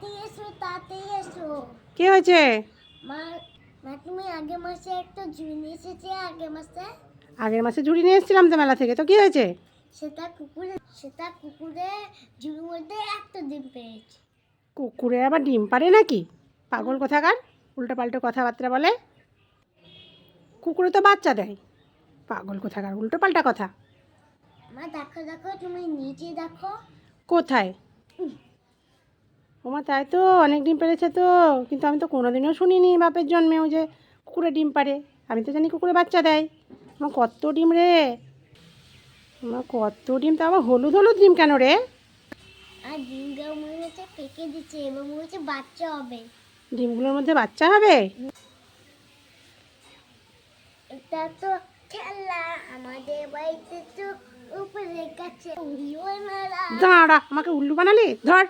তাড়াতাড়ি এসো। কি হয়েছে? মা মা তুমি আগের মাসে একটা ঝুড়ি এসেছে আগের মাসে ঝুড়ি নিয়ে এসেছিলাম তো মেলা থেকে, তো কি হয়েছে? সেটা কুকুরে ঝুড়ির মধ্যে একটা ডিম পেয়েছে। কুকুরে আবার ডিম পারে নাকি? পাগল কোথাকার, উল্টো পাল্টো কথাবার্তা বলে। কুকুরে তো বাচ্চা দেয়। পাগল কোথাকার, উল্টো পাল্টা কথা। মা দেখো দেখো, তুমি নিচে দেখো। কোথায়? ওমা তাই তো, অনেক ডিম পেড়েছে তো। কিন্তু আমি তো কোনোদিনও শুনিনি বাপের জন্মেও যে কুকুরে ডিম পারে। আমি তো জানি কুকুরে বাচ্চা দেয়। আমার কত ডিম রে, আমার কত ডিম, তা আবার হলুদ হলুদ ডিম কেন রে? আর ডিমগুলো মনে হচ্ছে পেকে দিচ্ছে, এবার মনে হচ্ছে বাচ্চা হবে। ডিমগুলোর মধ্যে বাচ্চা হবে? এটা তো খেলা, আমাদের বাড়িতে তো উপরে গাছে উড়িও মেলা। দাঁড়া, আমাকে উল্লু বানালি, ধর।